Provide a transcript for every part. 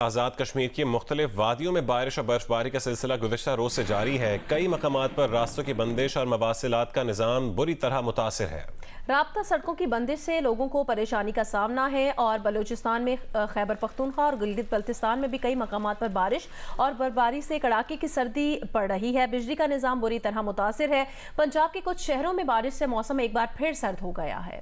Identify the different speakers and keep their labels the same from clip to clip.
Speaker 1: آزاد کشمیر کی مختلف وادیوں میں بارش اور برف باری کا سلسلہ گزشتہ روز سے جاری ہے۔ کئی مقامات پر راستوں کی بندش اور مواصلات کا نظام بری طرح متاثر ہے۔
Speaker 2: رابطہ سڑکوں کی بندش سے لوگوں کو پریشانی کا سامنا ہے اور بلوچستان میں خیبر پختونخوا اور گلگت بلتستان میں بھی کئی مقامات پر بارش اور برفباری سے کڑاکے کی سردی پڑ رہی ہے۔ بجلی کا نظام بری طرح متاثر ہے۔ پنجاب کے کچھ شہروں میں بارش سے موسم ایک بار پھر سرد ہو گیا ہے۔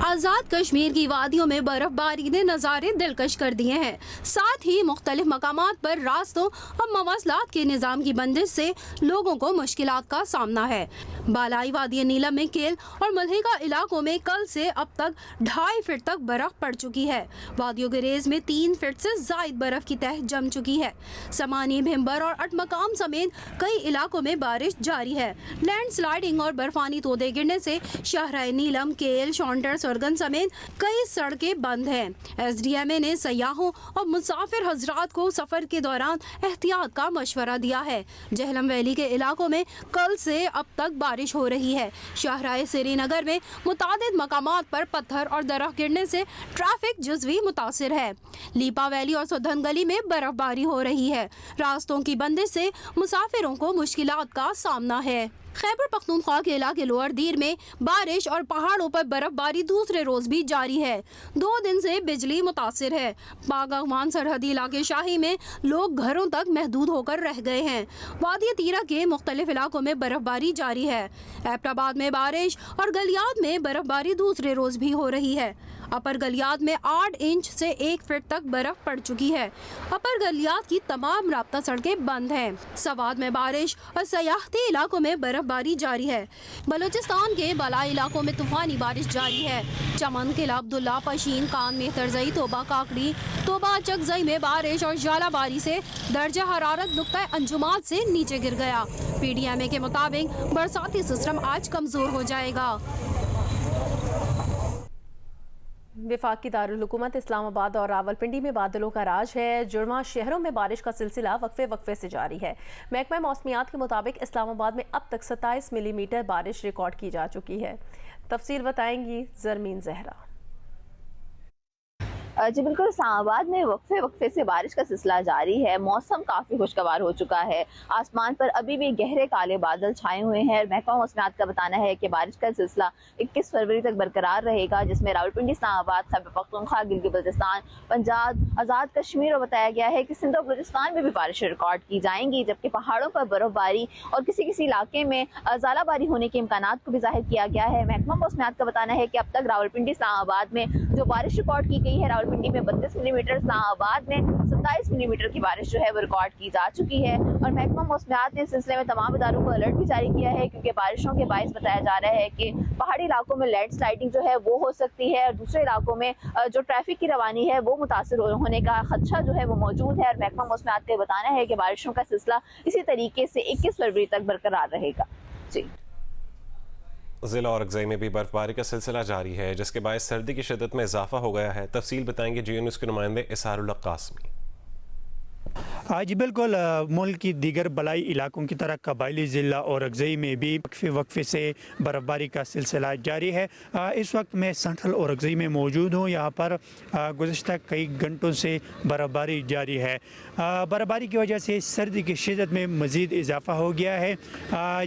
Speaker 3: آزاد کشمیر کی وادیوں میں برف باری نے نظارے دلکش کر دیے ہیں، ساتھ ہی مختلف مقامات پر راستوں اور مواصلات کے نظام کی بندش سے لوگوں کو مشکلات کا سامنا ہے۔ بالائی وادی نیلم میں کیل اور ملہگہ علاقوں میں کل سے اب تک 2.5 فٹ تک برف پڑ چکی ہے۔ وادیوں کے ریز میں 3 فٹ سے زائد برف کی تہ جم چکی ہے۔ سمانی، بھمبر اور اٹمقام سمیت کئی علاقوں میں بارش جاری ہے۔ لینڈ سلائیڈنگ اور برفانی تودے گرنے سے شاہراہ نیلم، کیل، شونٹر، سرگن سمیت کئی سڑکیں بند ہیں۔ ایس ڈی ایم اے نے سیاحوں اور مسافر حضرات کو سفر کے دوران احتیاط کا مشورہ دیا ہے۔ جہلم ویلی کے علاقوں میں کل سے اب تک بارش ہو رہی ہے۔ شاہراہ سری نگر میں متعدد مقامات پر پتھر اور درخت گرنے سے ٹریفک جزوی متاثر ہے۔ لیپا ویلی اور سدھن گلی میں برف باری ہو رہی ہے۔ راستوں کی بندش سے مسافروں کو مشکلات کا سامنا ہے۔ خیبر پختونخوا کے علاقے لوئر دیر میں بارش اور پہاڑوں پر برف باری دوسرے روز بھی جاری ہے۔ 2 دن سے بجلی متاثر ہے۔ پاک افغان سرحدی علاقے شاہی میں لوگ گھروں تک محدود ہو کر رہ گئے ہیں۔ وادی تیرہ کے مختلف علاقوں میں برف باری جاری ہے۔ ایبٹ آباد میں بارش اور گلیات میں برف باری دوسرے روز بھی ہو رہی ہے۔ اپر گلیات میں 8 انچ سے 1 فٹ تک برف پڑ چکی ہے۔ اپر گلیات کی تمام رابطہ سڑکیں بند ہیں۔ سوات میں بارش اور سیاحتی علاقوں میں برف باری جاری ہے۔ بلوچستان کے بالائی علاقوں میں طوفانی بارش جاری ہے۔ چمن، قلعہ عبداللہ، پشین، کان، مہترزئی، توبہ کاکڑی، توبہ چکزئی میں بارش اور ژالہ باری سے درجہ حرارت نقطہ انجماد سے نیچے گر گیا۔ پی ڈی ایم اے کے مطابق برساتی سسٹم آج کمزور ہو جائے گا۔
Speaker 2: وفاقی دارالحکومت اسلام آباد اور راولپنڈی میں بادلوں کا راج ہے۔ جڑواں شہروں میں بارش کا سلسلہ وقفے سے جاری ہے۔ محکمہ موسمیات کے مطابق اسلام آباد میں اب تک 27 ملی میٹر بارش ریکارڈ کی جا چکی ہے۔ تفصیل بتائیں گی زرمین زہرا۔
Speaker 4: جی بالکل، اسلام آباد میں وقفے سے بارش کا سلسلہ جاری ہے۔ موسم کافی خوشگوار ہو چکا ہے۔ آسمان پر ابھی بھی گہرے کالے بادل چھائے ہوئے ہیں۔ محکمہ موسمیات کا بتانا ہے کہ بارش کا سلسلہ 21 فروری تک برقرار رہے گا، جس میں راولپنڈی، اسلام آباد، خیبر پختونخوا، گلگت بلتستان، پنجاب، آزاد کشمیر اور بتایا گیا ہے کہ سندھ اور بلوچستان میں بھی بارش ریکارڈ کی جائیں گی، جبکہ پہاڑوں پر برف باری اور کسی علاقے میں ژالہ باری ہونے کے امکانات کو بھی ظاہر کیا گیا ہے۔ محکمہ موسمیات کا بتانا ہے کہ اب تک راولپنڈی، اسلام آباد میں جو بارش ریکارڈ کی گئی ہے، راولپنڈی میں 32 ملی میٹر، اسلام آباد میں 27 ملی میٹر کی بارش جو ہے وہ ریکارڈ کی جا چکی ہے۔ اور محکمہ موسمیات نے اس سلسلے میں تمام اداروں کو الرٹ بھی جاری کیا ہے، کیونکہ بارشوں کے باعث بتایا جا رہا ہے کہ پہاڑی علاقوں میں لینڈ سلائیڈنگ جو ہے وہ ہو سکتی ہے، اور دوسرے علاقوں میں جو ٹریفک کی روانی ہے وہ متاثر ہونے کا خدشہ جو ہے وہ موجود ہے۔ اور محکمہ موسمیات کا بتانا ہے کہ بارشوں کا سلسلہ اسی طریقے سے 21 فروری تک برقرار رہے گا۔ جی،
Speaker 1: ضلع اور اگزئی میں بھی برف باری کا سلسلہ جاری ہے، جس کے باعث سردی کی شدت میں اضافہ ہو گیا ہے۔ تفصیل بتائیں گے جیو نیوز کے نمائندے اسحار اللہ قاسمی۔
Speaker 5: جی بالکل، ملک کی دیگر بالائی علاقوں کی طرح قبائلی ضلع اور اگزئی میں بھی وقفے سے برف باری کا سلسلہ جاری ہے۔ اس وقت میں سنٹرل اور اگزئی میں موجود ہوں۔ یہاں پر گزشتہ کئی گھنٹوں سے برف باری جاری ہے۔ برف باری کی وجہ سے سردی کی شدت میں مزید اضافہ ہو گیا ہے،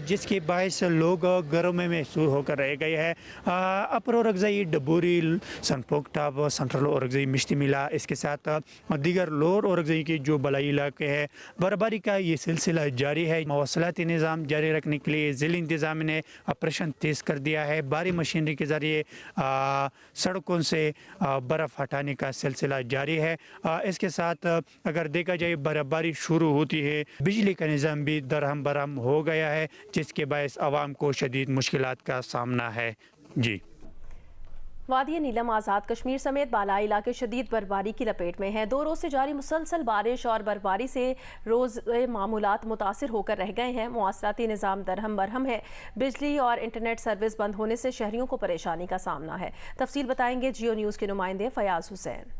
Speaker 5: جس کے باعث لوگ گھروں میں محصور ہو کر رہ گئے ہیں۔ اپر اور اگزئی، ڈبوری، سن پوکٹا، سنٹرل اور اگزئی، مشتی ملا، اس کے ساتھ دیگر لوور اور اگزئی کے جو بالائی علاقے ہے، برفباری کا یہ سلسلہ جاری ہے۔ مواصلاتی نظام جاری رکھنے کے لیے ضلع انتظامیہ نے آپریشن تیز کر دیا ہے۔ بھاری مشینری کے ذریعے سڑکوں سے برف ہٹانے کا سلسلہ جاری ہے۔ اس کے ساتھ اگر دیکھا جائے برفباری شروع ہوتی ہے، بجلی کا نظام بھی درہم برہم ہو گیا ہے، جس کے باعث عوام کو شدید مشکلات کا سامنا ہے۔ جی،
Speaker 2: وادی نیلم آزاد کشمیر سمیت بالائی علاقے شدید برفباری کی لپیٹ میں ہیں۔ 2 روز سے جاری مسلسل بارش اور برفباری سے روز معمولات متاثر ہو کر رہ گئے ہیں۔ مواصلاتی نظام درہم برہم ہے۔ بجلی اور انٹرنیٹ سروس بند ہونے سے شہریوں کو پریشانی کا سامنا ہے۔ تفصیل بتائیں گے جیو نیوز کے نمائندے فیاض حسین۔